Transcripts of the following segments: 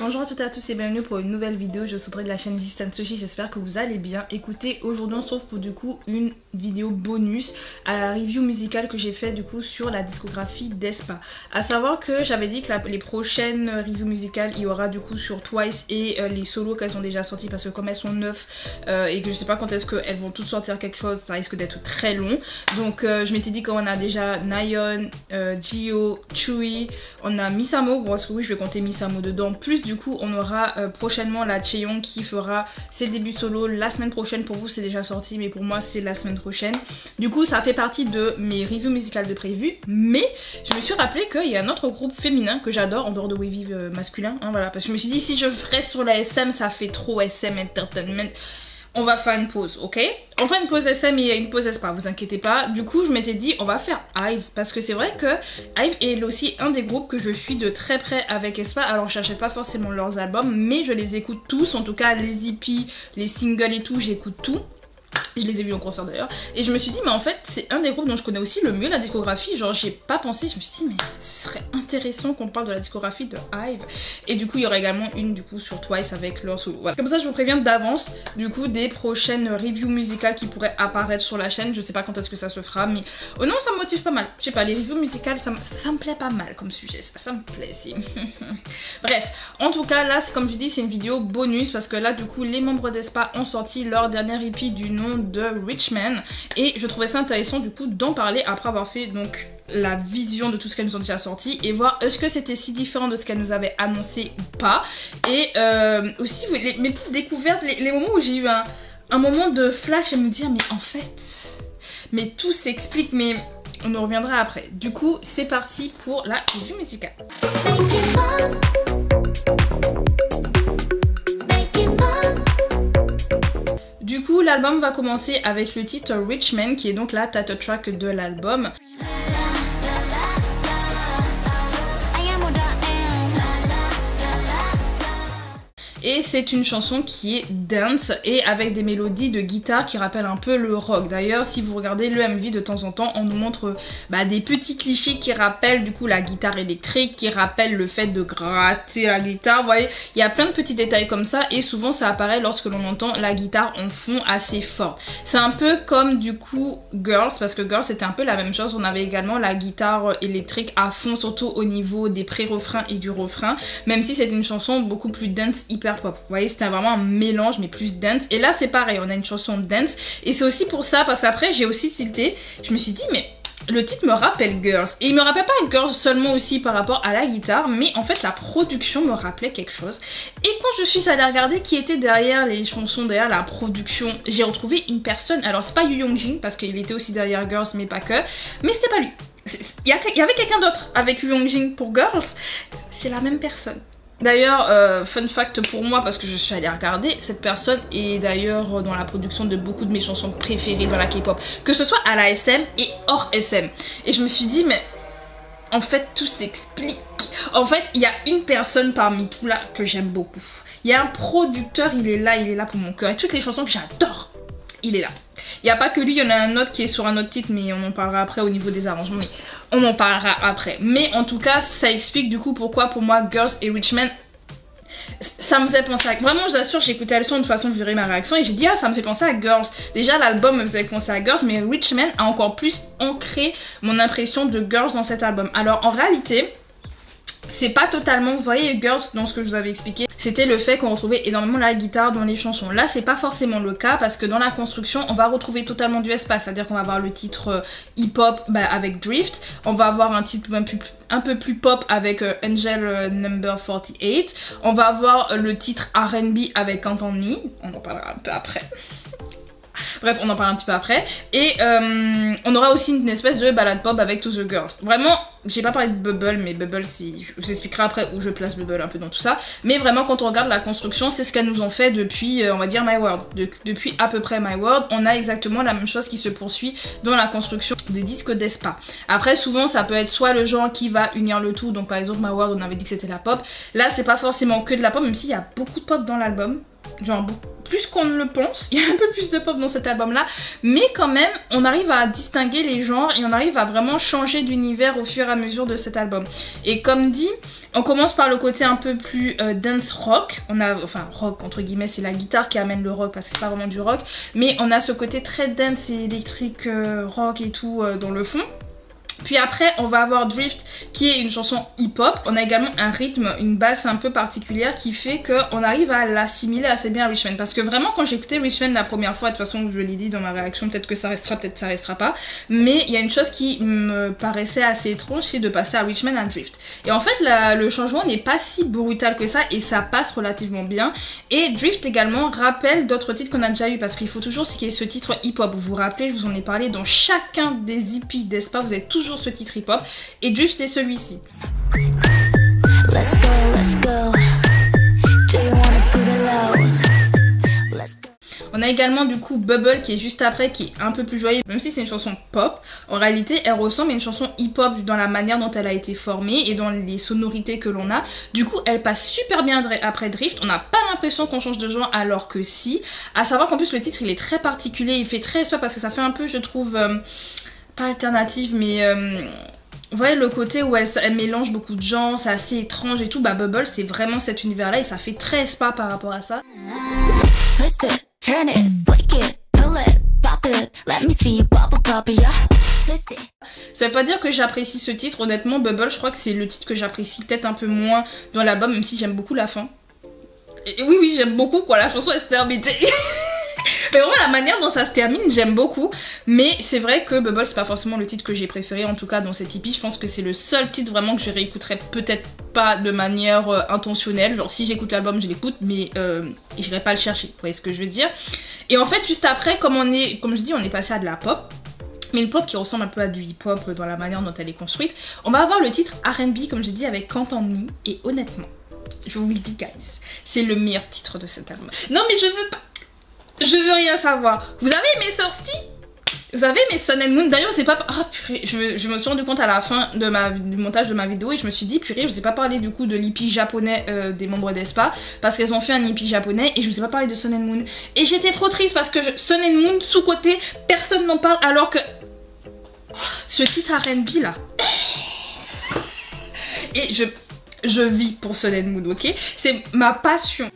Bonjour à toutes et à tous et bienvenue pour une nouvelle vidéo. Je suis Audrey de la chaîne Gistan Sushi. J'espère que vous allez bien. Écoutez, aujourd'hui on se retrouve pour du coup une vidéo bonus à la review musicale que j'ai fait du coup sur la discographie d'Aespa. À savoir que j'avais dit que les prochaines reviews musicales il y aura du coup sur Twice et les solos qu'elles ont déjà sortis, parce que comme elles sont neuves et que je sais pas quand est-ce qu'elles vont toutes sortir quelque chose, ça risque d'être très long. Donc je m'étais dit qu'on a déjà Nayeon, Jihyo, Chui, on a Misamo, bon parce que oui je vais compter Misamo dedans, plus du coup on aura prochainement la Chaeyoung qui fera ses débuts solo la semaine prochaine. Pour vous c'est déjà sorti mais pour moi c'est la semaine prochaine. Du coup ça fait partie de mes reviews musicales de prévues, mais je me suis rappelé qu'il y a un autre groupe féminin que j'adore en dehors de Wavy masculin, hein, voilà, parce que je me suis dit si je reste sur la SM ça fait trop SM Entertainment. On va faire une pause, ok? On fait une pause SM et une pause Aespa, vous inquiétez pas. Du coup, je m'étais dit, on va faire IVE. Parce que c'est vrai que IVE est aussi un des groupes que je suis de très près avec Aespa. Alors, je n'achète pas forcément leurs albums, mais je les écoute tous. En tout cas, les EP, les singles et tout, j'écoute tout. Je les ai vus en concert d'ailleurs. Et je me suis dit, mais en fait, c'est un des groupes dont je connais aussi le mieux la discographie. Genre, j'ai pas pensé, je me suis dit, mais ce serait intéressant qu'on parle de la discographie de IVE. Et du coup, il y aura également une du coup sur Twice avec leur solo. Voilà. Comme ça, je vous préviens d'avance du coup des prochaines reviews musicales qui pourraient apparaître sur la chaîne. Je sais pas quand est-ce que ça se fera, mais oh non, ça me motive pas mal. Je sais pas, les reviews musicales, ça me plaît pas mal comme sujet. Ça me plaît, si. Bref, en tout cas, là, comme je dis, c'est une vidéo bonus parce que là, du coup, les membres d'Aespa ont sorti leur dernière EP du nom de Rich Man et je trouvais ça intéressant du coup d'en parler après avoir fait donc la vision de tout ce qu'elles nous ont déjà sorti et voir est-ce que c'était si différent de ce qu'elles nous avaient annoncé ou pas. Et aussi mes petites découvertes, les moments où j'ai eu un moment de flash et me dire mais en fait mais tout s'explique, mais on en reviendra après. Du coup c'est parti pour la review musicale. Du coup, l'album va commencer avec le titre Rich Man, qui est donc la title track de l'album. Et c'est une chanson qui est dance et avec des mélodies de guitare qui rappellent un peu le rock. D'ailleurs, si vous regardez le MV de temps en temps, on nous montre des petits clichés qui rappellent du coup la guitare électrique, qui rappellent le fait de gratter la guitare. Vous voyez, il y a plein de petits détails comme ça et souvent ça apparaît lorsque l'on entend la guitare en fond assez fort. C'est un peu comme du coup Girls, parce que Girls c'était un peu la même chose. On avait également la guitare électrique à fond, surtout au niveau des pré-refrains et du refrain, même si c'est une chanson beaucoup plus dance, hyper pop. Vous voyez, c'était vraiment un mélange mais plus dance. Et là c'est pareil, on a une chanson dance et c'est aussi pour ça, parce qu'après j'ai aussi tilté, je me suis dit mais le titre me rappelle Girls et il me rappelle pas Girls seulement aussi par rapport à la guitare, mais en fait la production me rappelait quelque chose. Et quand je suis allée regarder qui était derrière les chansons, derrière la production, j'ai retrouvé une personne. Alors c'est pas Yu Young-jin parce qu'il était aussi derrière Girls mais pas que, mais c'était pas lui. Il y avait quelqu'un d'autre avec Yu Young-jin pour Girls, c'est la même personne. D'ailleurs, fun fact pour moi, parce que je suis allée regarder, cette personne est d'ailleurs dans la production de beaucoup de mes chansons préférées dans la K-pop, que ce soit à la SM et hors SM. Et je me suis dit, mais en fait tout s'explique. En fait, il y a une personne parmi tout là que j'aime beaucoup. Il y a un producteur, il est là pour mon cœur. Et toutes les chansons que j'adore, il est là. Il n'y a pas que lui, il y en a un autre qui est sur un autre titre, mais on en parlera après au niveau des arrangements. Mais on en parlera après. Mais en tout cas, ça explique du coup pourquoi pour moi Girls et Rich Man, ça me faisait penser à... Vraiment, je vous assure, j'ai écouté le son, de toute façon, vous verrez ma réaction et j'ai dit, ah, ça me fait penser à Girls. Déjà, l'album me faisait penser à Girls, mais Rich Man a encore plus ancré mon impression de Girls dans cet album. Alors, en réalité, c'est pas totalement, vous voyez Girls dans ce que je vous avais expliqué, c'était le fait qu'on retrouvait énormément la guitare dans les chansons. Là c'est pas forcément le cas parce que dans la construction on va retrouver totalement du espace, c'est à dire qu'on va avoir le titre hip hop avec Drift, on va avoir un titre un peu plus pop avec Angel Number 48, on va avoir le titre R&B avec Count on Me, on en parlera un peu après. Bref, on en parle un petit peu après. Et on aura aussi une espèce de balade pop avec To The Girls. Vraiment, j'ai pas parlé de Bubble, mais Bubble, je vous expliquerai après où je place Bubble un peu dans tout ça. Mais vraiment, quand on regarde la construction, c'est ce qu'elles nous ont fait depuis, on va dire, My World. Depuis à peu près My World, on a exactement la même chose qui se poursuit dans la construction des disques d'Aespa. Après, souvent, ça peut être soit le genre qui va unir le tout. Donc, par exemple, My World, on avait dit que c'était la pop. Là, c'est pas forcément que de la pop, même s'il y a beaucoup de pop dans l'album. genre plus qu'on ne le pense, il y a un peu plus de pop dans cet album là, mais quand même on arrive à distinguer les genres et on arrive à vraiment changer d'univers au fur et à mesure de cet album. Et comme dit, on commence par le côté un peu plus dance rock, enfin rock entre guillemets, c'est la guitare qui amène le rock parce que c'est pas vraiment du rock, mais on a ce côté très dance et électrique rock et tout dans le fond. Puis après on va avoir Drift qui est une chanson hip-hop. On a également un rythme, une basse un peu particulière qui fait qu'on arrive à l'assimiler assez bien à Richman. Parce que vraiment quand j'ai écouté Richman la première fois, de toute façon je l'ai dit dans ma réaction, peut-être que ça restera, peut-être ça restera pas. Mais il y a une chose qui me paraissait assez étrange, c'est de passer à Richman à Drift. Et en fait le changement n'est pas si brutal que ça et ça passe relativement bien. Et Drift également rappelle d'autres titres qu'on a déjà eu parce qu'il faut toujours qu'il y ait ce titre hip-hop. Vous vous rappelez, je vous en ai parlé dans chacun des hippies d'Aespa, vous avez toujours ce titre hip-hop et Drift est celui-ci. Let's go. Do you wanna put it low? On a également du coup Bubble qui est juste après, qui est un peu plus joyeux, même si c'est une chanson pop, en réalité elle ressemble à une chanson hip-hop dans la manière dont elle a été formée et dans les sonorités que l'on a. Du coup elle passe super bien après Drift, on n'a pas l'impression qu'on change de genre alors que si, à savoir qu'en plus le titre il est très particulier, il fait très espoir parce que ça fait un peu je trouve... pas alternative mais vous voyez le côté où elle mélange beaucoup de gens, c'est assez étrange et tout. Bah Bubble c'est vraiment cet univers là et ça fait très spa par rapport à ça. Ça veut pas dire que j'apprécie ce titre, honnêtement Bubble je crois que c'est le titre que j'apprécie peut-être un peu moins dans l'album, même si j'aime beaucoup la fin. Et oui j'aime beaucoup quoi, la chanson elle se termine. Mais vraiment la manière dont ça se termine j'aime beaucoup, mais c'est vrai que Bubble c'est pas forcément le titre que j'ai préféré en tout cas dans cette EP. Je pense que c'est le seul titre vraiment que je réécouterai peut-être pas de manière intentionnelle, genre si j'écoute l'album je l'écoute mais j'irai pas le chercher, vous voyez ce que je veux dire. Et en fait juste après comme je dis on est passé à de la pop, mais une pop qui ressemble un peu à du hip-hop dans la manière dont elle est construite. On va avoir le titre R&B comme j'ai dit avec Can't On Me et honnêtement je vous le dis guys, c'est le meilleur titre de cet album. Non mais je veux rien savoir. Vous avez aimé Thirsty? Vous avez aimé Sun and Moon? D'ailleurs, je sais pas... Ah purée, je me suis rendu compte à la fin du montage de ma vidéo et je me suis dit, purée, je vous ai pas parlé du coup de l'hippie japonais des membres d'Aespa parce qu'elles ont fait un hippie japonais et je vous ai pas parlé de Sun and Moon. Et j'étais trop triste parce que Sun and Moon, sous-côté, personne n'en parle alors que... Ce titre R&B là... Et je vis pour Sun and Moon, ok? C'est ma passion.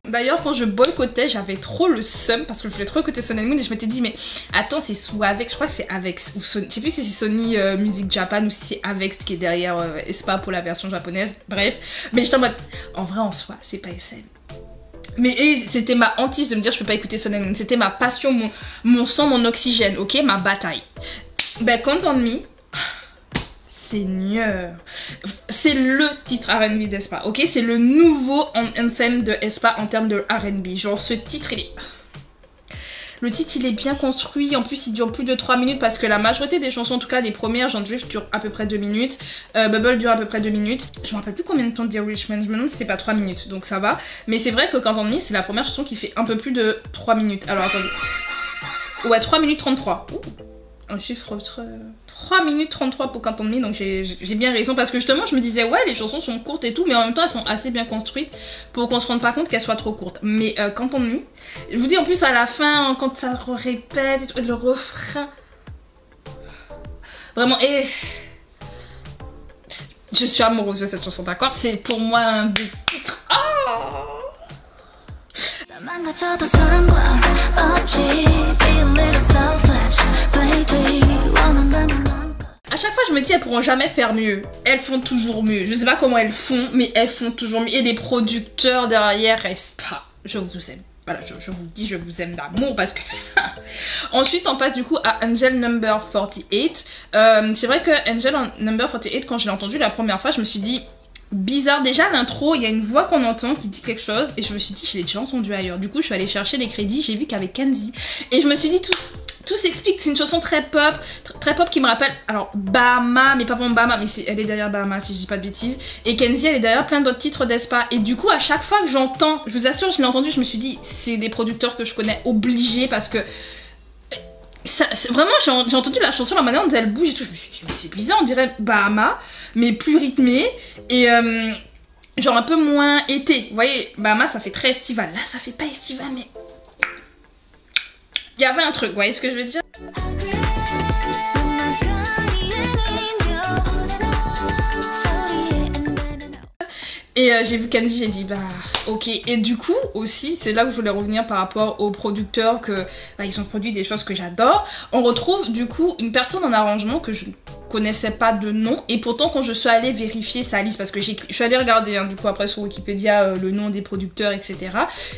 D'ailleurs quand je boycottais j'avais trop le seum parce que je voulais trop écouter Sun and Moon et je m'étais dit mais attends c'est sous Avex, je crois que c'est Avex ou Sony, je sais plus si c'est Sony Music Japan ou si c'est Avex qui est derrière Aespa pour la version japonaise, bref. Mais j'étais en mode en vrai en soi c'est pas SM. Mais c'était ma hantise de me dire je peux pas écouter Sun and Moon, c'était ma passion, mon sang, mon oxygène, ok, ma bataille. Ben Can't On Me, Seigneur, c'est le titre R&B d'Aespa, ok, c'est le nouveau anthem de Aespa en termes de R&B, genre ce titre il est... Le titre il est bien construit, en plus il dure plus de 3 minutes parce que la majorité des chansons, en tout cas les premières, genre Drift dure à peu près 2 minutes, Bubble dure à peu près 2 minutes. Je me rappelle plus combien de temps dire Richman, je me demande si c'est pas 3 minutes, donc ça va. Mais c'est vrai que Can't On Me c'est la première chanson qui fait un peu plus de 3 minutes. Alors attendez. Ouais, 3 minutes 33. Ouh. Un chiffre 3 minutes 33 pour Can't On Me, donc j'ai bien raison parce que justement je me disais ouais les chansons sont courtes et tout mais en même temps elles sont assez bien construites pour qu'on se rende pas compte qu'elles soient trop courtes. Mais Can't On Me, je vous dis en plus à la fin quand ça répète et tout, le refrain vraiment, et je suis amoureuse de cette chanson, d'accord, c'est pour moi un des titres. Oh à chaque fois je me dis elles pourront jamais faire mieux, elles font toujours mieux, je sais pas comment elles font mais elles font toujours mieux et les producteurs derrière Aespa, je vous aime. Voilà, je vous dis, je vous aime d'amour parce que... Ensuite, on passe du coup à Angel Number 48. C'est vrai que Angel Number 48, quand je l'ai entendu la première fois, je me suis dit... Bizarre, déjà l'intro, il y a une voix qu'on entend qui dit quelque chose et je me suis dit je l'ai déjà entendu ailleurs. Du coup je suis allée chercher les crédits, j'ai vu qu'avec Kenzie et je me suis dit tout s'explique. C'est une chanson très pop qui me rappelle alors Bahama, mais pas vraiment Bahama, mais elle est derrière Bahama si je dis pas de bêtises, et Kenzie elle est derrière plein d'autres titres d'Aespa et du coup à chaque fois que j'entends, je vous assure je l'ai entendu, je me suis dit c'est des producteurs que je connais obligés parce que Vraiment, j'ai entendu la chanson, la manière dont elle bouge et tout, je me suis dit mais c'est bizarre, on dirait Bahama mais plus rythmé et genre un peu moins été. Vous voyez, Bahama ça fait très estival, là ça fait pas estival mais il y avait un truc, vous voyez ce que je veux dire? Et j'ai vu Kenzie, j'ai dit bah ok. Et du coup aussi c'est là où je voulais revenir par rapport aux producteurs que bah, ils ont produit des choses que j'adore. On retrouve du coup une personne en arrangement que je ne connaissais pas de nom et pourtant quand je suis allée vérifier sa liste parce que je suis allée regarder hein, du coup après sur Wikipédia le nom des producteurs etc.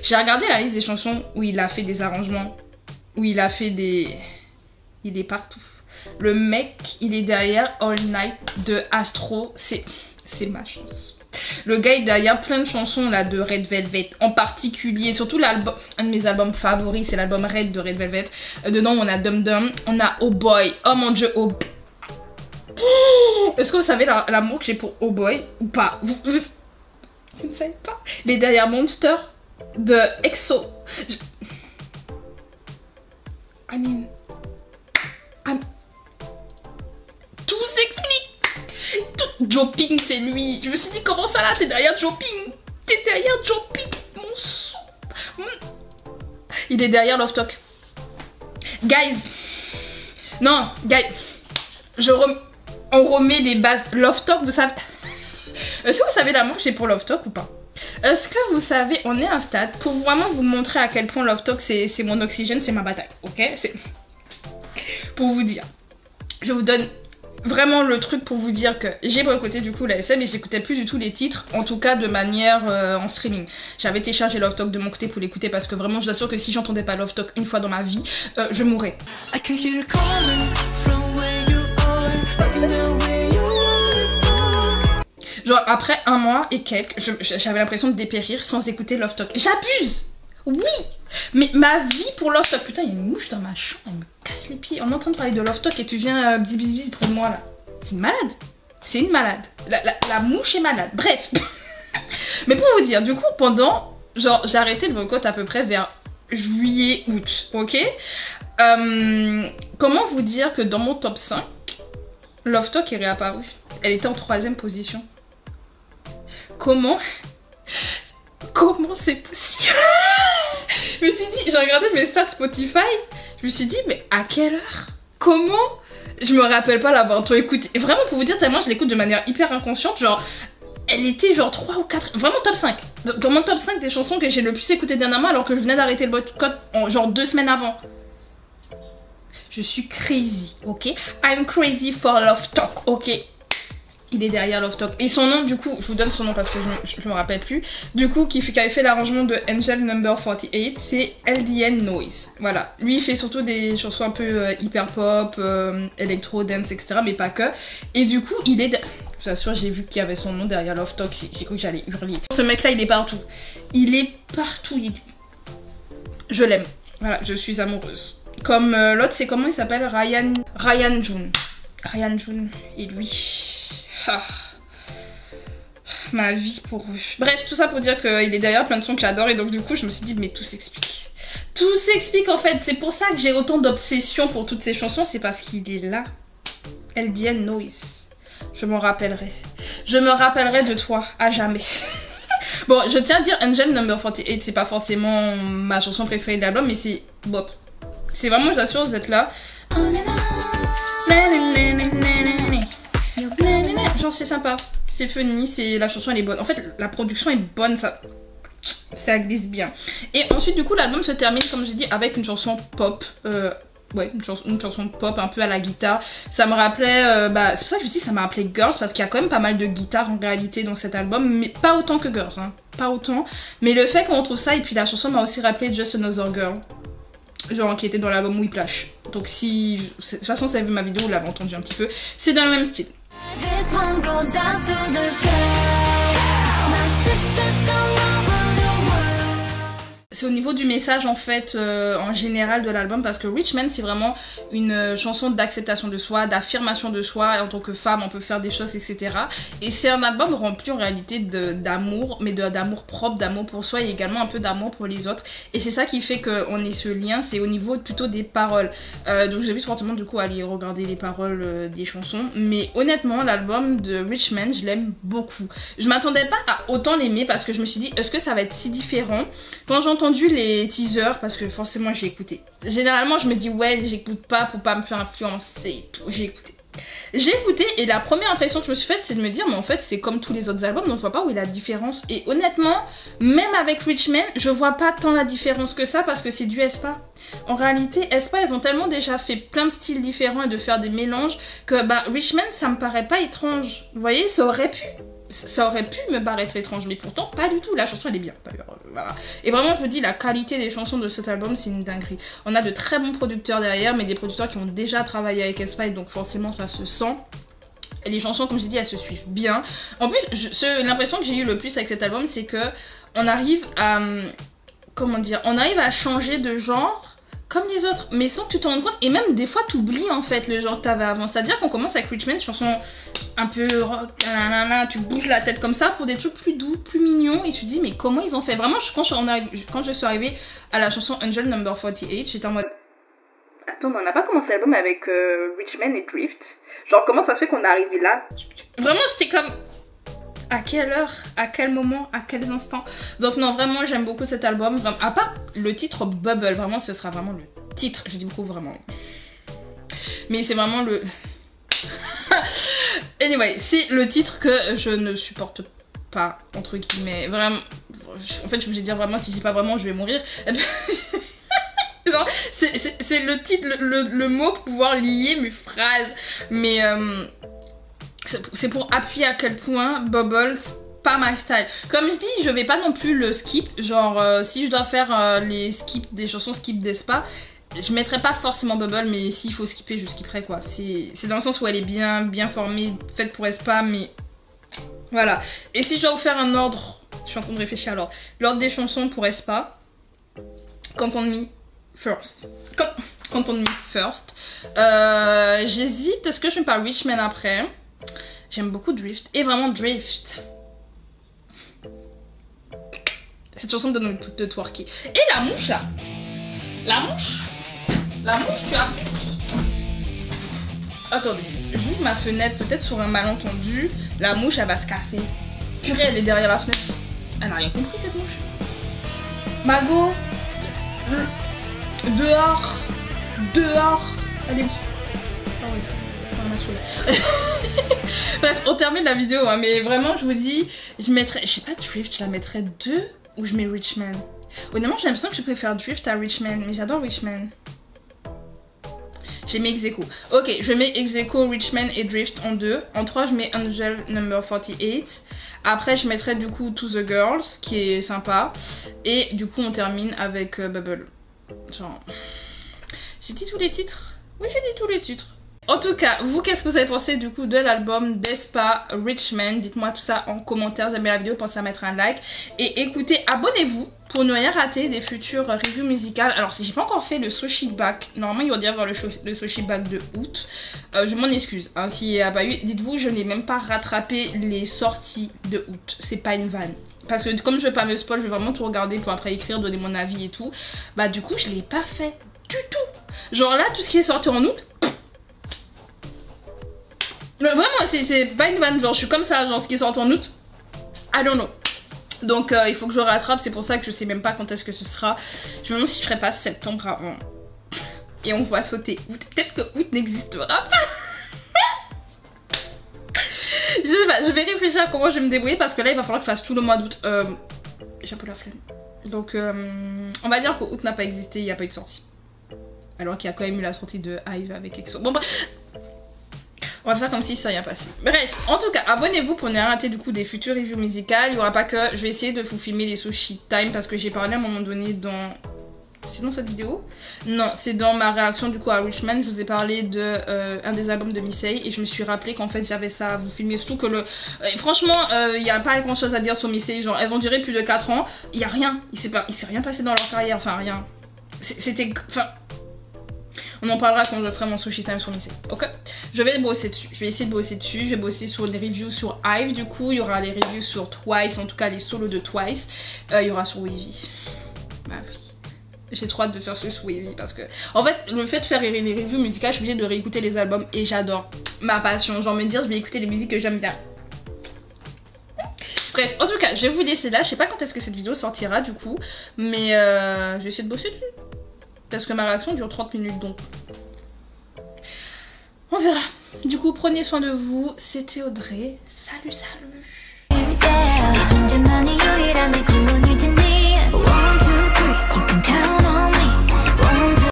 J'ai regardé la liste des chansons où il a fait des arrangements, où il a fait des... Il est partout. Le mec il est derrière All Night de Astro, c'est ma chance. Le gars est derrière plein de chansons là de Red Velvet en particulier, surtout l'album, un de mes albums favoris c'est l'album Red de Red Velvet. Dedans on a Dum Dum, on a Oh Boy, oh mon dieu, oh... Est-ce que vous savez l'amour que j'ai pour Oh Boy ou pas? Vous ne savez pas? Il est derrière Monster de EXO. I mean... Tout s'explique. Joping c'est lui. Je me suis dit comment ça là t'es derrière Joping? T'es derrière Joping mon son. Il est derrière Love Talk. Guys. Non guys. On remet les bases. Love Talk vous savez. Est-ce que vous savez l'amour que j'ai pour Love Talk ou pas? Est-ce que vous savez, on est à un stade pour vraiment vous montrer à quel point Love Talk c'est mon oxygène, c'est ma bataille, ok? C'est pour vous dire. Je vous donne vraiment le truc pour vous dire que j'ai boycotté du coup la SM et j'écoutais plus du tout les titres, en tout cas de manière en streaming. J'avais téléchargé Love Talk de mon côté pour l'écouter parce que vraiment je vous assure que si j'entendais pas Love Talk une fois dans ma vie, je mourrais. Genre après un mois et quelques, j'avais l'impression de dépérir sans écouter Love Talk. J'abuse! Oui! Mais ma vie pour Love Talk, putain il y a une mouche dans ma chambre, elle me casse les pieds. On est en train de parler de Love Talk et tu viens bzz près de moi là. C'est une malade. C'est une malade. La mouche est malade. Bref. Mais pour vous dire, du coup pendant, genre j'ai arrêté le boycott à peu près vers juillet, août, ok? Comment vous dire que dans mon top 5, Love Talk est réapparue. Elle était en 3e position. Comment c'est possible? Je me suis dit, j'ai regardé mes stats Spotify, je me suis dit, mais à quelle heure? Comment? Je me rappelle pas l'avoir tout écouté. Et vraiment, pour vous dire, tellement je l'écoute de manière hyper inconsciente, genre, elle était genre 3 ou 4, vraiment top 5. Dans mon top 5 des chansons que j'ai le plus écouté dernièrement, alors que je venais d'arrêter le boycott genre 2 semaines avant. Je suis crazy, ok? I'm crazy for Love Talk, ok? Il est derrière Love Talk. Et son nom, du coup, je vous donne son nom parce que je me rappelle plus. Du coup, qui avait fait l'arrangement de Angel No. 48, c'est LDN Noise. Voilà. Lui, il fait surtout des chansons un peu hyper pop, électro, dance, etc. Mais pas que. Et du coup, il est... Je vous assure, j'ai vu qu'il y avait son nom derrière Love Talk. J'ai cru que j'allais hurler. Ce mec-là, il est partout. Il est partout. Je l'aime. Voilà, je suis amoureuse. Comme l'autre, c'est comment il s'appelle? Ryan June. Ryan June. Et lui... Ah. Ma vie pour eux. Bref, tout ça pour dire qu'il est d'ailleurs plein de sons que j'adore et donc du coup je me suis dit mais tout s'explique. Tout s'explique en fait, c'est pour ça que j'ai autant d'obsession pour toutes ces chansons, c'est parce qu'il est là. LDN Noise. Je m'en rappellerai. Je me rappellerai de toi à jamais. Bon, je tiens à dire Angel No. 48, c'est pas forcément ma chanson préférée de l'album mais c'est bop. C'est vraiment, je vous assure, vous êtes là. Genre c'est sympa, c'est funny, la chanson elle est bonne. En fait la production est bonne, ça glisse bien. Et ensuite du coup l'album se termine comme j'ai dit avec une chanson pop. Ouais, une chanson pop un peu à la guitare. Ça me rappelait, c'est pour ça que je dis ça m'a rappelé Girls parce qu'il y a quand même pas mal de guitare en réalité dans cet album, mais pas autant que Girls, hein. Pas autant. Mais le fait qu'on retrouve ça et puis la chanson m'a aussi rappelé Just Another Girl. Genre qui était dans l'album Whiplash. Donc si, de toute façon si vous avez vu ma vidéo, vous l'avez entendu un petit peu. C'est dans le même style. c'est au niveau du message en fait en général de l'album, parce que Rich Man c'est vraiment une chanson d'acceptation de soi, d'affirmation de soi, en tant que femme on peut faire des choses, etc. Et c'est un album rempli en réalité d'amour, mais d'amour propre, d'amour pour soi et également un peu d'amour pour les autres, et c'est ça qui fait qu'on ait ce lien, c'est au niveau plutôt des paroles. Donc je vous invite fortement du coup à aller regarder les paroles des chansons, mais honnêtement l'album de Rich Man je l'aime beaucoup. Je m'attendais pas à autant l'aimer parce que je me suis dit est-ce que ça va être si différent. Quand j'ai entendu les teasers, parce que forcément j'ai écouté, généralement je me dis ouais j'écoute pas pour pas me faire influencer et tout, j'ai écouté et la première impression que je me suis faite c'est de me dire mais en fait c'est comme tous les autres albums donc je vois pas où est la différence. Et honnêtement même avec Rich Man je vois pas tant la différence que ça, parce que c'est du aespa. En réalité aespa elles ont tellement déjà fait plein de styles différents et de faire des mélanges que bah Rich Man ça me paraît pas étrange. Vous voyez, ça aurait pu me paraître étrange, mais pourtant pas du tout. La chanson elle est bien d'ailleurs, voilà. Et vraiment je vous dis la qualité des chansons de cet album c'est une dinguerie. On a de très bons producteurs derrière, mais des producteurs qui ont déjà travaillé avec aespa et donc forcément ça se sent. Et les chansons comme je dis elles se suivent bien. En plus l'impression que j'ai eu le plus avec cet album c'est que on arrive à comment dire, on arrive à changer de genre comme les autres, mais sans que tu t'en rendes compte, et même des fois t'oublies en fait le genre que t'avais avant. C'est-à-dire qu'on commence avec Rich Man, chanson un peu rock, nanana, tu bouges la tête comme ça pour des trucs plus doux, plus mignons, et tu te dis mais comment ils ont fait. Vraiment quand je suis arrivée à la chanson Angel No. 48, j'étais en mode attends, mais on n'a pas commencé l'album avec Rich Man et Drift, genre comment ça se fait qu'on est arrivé là. Vraiment j'étais comme à quelle heure, à quel moment, à quels instants. Donc non vraiment j'aime beaucoup cet album, vraiment, à part le titre Bubble, vraiment ce sera vraiment le titre, je dis beaucoup vraiment, mais c'est vraiment le anyway, c'est le titre que je ne supporte pas entre guillemets, vraiment. En fait je suis obligée de dire vraiment, si je dis pas vraiment je vais mourir. Genre c'est le titre, le mot pour pouvoir lier mes phrases, mais c'est pour appuyer à quel point Bubble pas my style. Comme je dis, je vais pas non plus le skip, genre si je dois faire les skips des chansons skip d'espa, je mettrais pas forcément Bubble, mais s'il faut skipper je skipperai quoi. C'est dans le sens où elle est bien formée, faite pour espa, mais voilà. Et si je dois vous faire un ordre, je suis en train de réfléchir alors, l'ordre des chansons pour espa, Count on Me First. Count on Me First. J'hésite, est-ce que je mets pas Rich Man après? J'aime beaucoup Drift, et vraiment Drift. Cette chanson me donne envie de twerker. Et la mouche là, la mouche, tu as... Attendez, j'ouvre ma fenêtre, peut-être sur un malentendu, la mouche elle va se casser. Purée, elle est derrière la fenêtre. Elle n'a rien compris cette mouche. Margot, dehors, elle est... Ah oui. Bref, on termine la vidéo, hein, mais vraiment je vous dis, je mettrais, je sais pas, Drift, je la mettrais 2 ou je mets Rich Man. Honnêtement j'ai l'impression que je préfère Drift à Rich Man, mais j'adore Rich Man. J'ai mis ex-aequo. Ok, je mets ex-aequo, Rich Man et Drift en 2. En 3 je mets Angel No. 48. Après je mettrai du coup To The Girls qui est sympa. Et du coup on termine avec Bubble. Genre... J'ai dit tous les titres? Oui j'ai dit tous les titres. En tout cas, vous, qu'est-ce que vous avez pensé du coup de l'album d'espa Rich Man? Dites-moi tout ça en commentaire, vous aimez la vidéo, pensez à mettre un like. Et écoutez, abonnez-vous pour ne rien rater des futures reviews musicales. Alors si j'ai pas encore fait le Soshi Back, normalement il va y avoir le Soshi Back de août. Je m'en excuse, hein, s'il n'y a pas eu. Dites-vous, je n'ai même pas rattrapé les sorties de août, c'est pas une vanne. Parce que comme je vais pas me spoil, je vais vraiment tout regarder pour après écrire, donner mon avis et tout. Bah du coup je l'ai pas fait du tout. Genre là, tout ce qui est sorti en août... Vraiment, c'est pas une vanne, genre je suis comme ça, genre ce qui sort en août, I don't know. Donc il faut que je rattrape, c'est pour ça que je sais même pas quand est-ce que ce sera. Je me demande si je ferai pas septembre avant. Et on va sauter août. Peut-être que août n'existera pas. Je sais pas, je vais réfléchir à comment je vais me débrouiller parce que là il va falloir que je fasse tout le mois d'août. J'ai un peu la flemme. Donc on va dire qu'août n'a pas existé, il n'y a pas eu de sortie. Alors qu'il y a quand même eu la sortie de Hive avec EXO. Bon bah... On va faire comme si ça rien passé. Bref, en tout cas, abonnez-vous pour ne rien rater du coup des futures reviews musicales. Il n'y aura pas que... Je vais essayer de vous filmer les sushi time parce que j'ai parlé à un moment donné dans c'est dans cette vidéo? Non, c'est dans ma réaction du coup à Richman. Je vous ai parlé de un des albums de Missy et je me suis rappelé qu'en fait j'avais ça à vous filmer. Surtout que le... franchement, il n'y a pas grand chose à dire sur Missy. Genre, elles ont duré plus de 4 ans. Il n'y a rien. Il s'est rien passé dans leur carrière. Enfin, rien. C'était... Enfin... On en parlera quand je ferai mon sushi time sur Missy. Ok, je vais bosser dessus. Je vais essayer de bosser dessus. Je vais bosser sur des reviews sur Hive. Du coup, il y aura les reviews sur Twice. En tout cas, les solos de Twice. Il y aura sur Wavy. Ma vie. J'ai trop hâte de faire ce sur Wavy parce que... En fait, le fait de faire les reviews musicales, je suis obligée de réécouter les albums et j'adore. Ma passion. Genre me dire, je vais écouter les musiques que j'aime bien. Bref, en tout cas, je vais vous laisser là. Je sais pas quand est-ce que cette vidéo sortira du coup. Mais je vais essayer de bosser dessus. Parce que ma réaction dure 30 minutes donc. On verra. Du coup, prenez soin de vous. C'était Audrey. Salut, salut.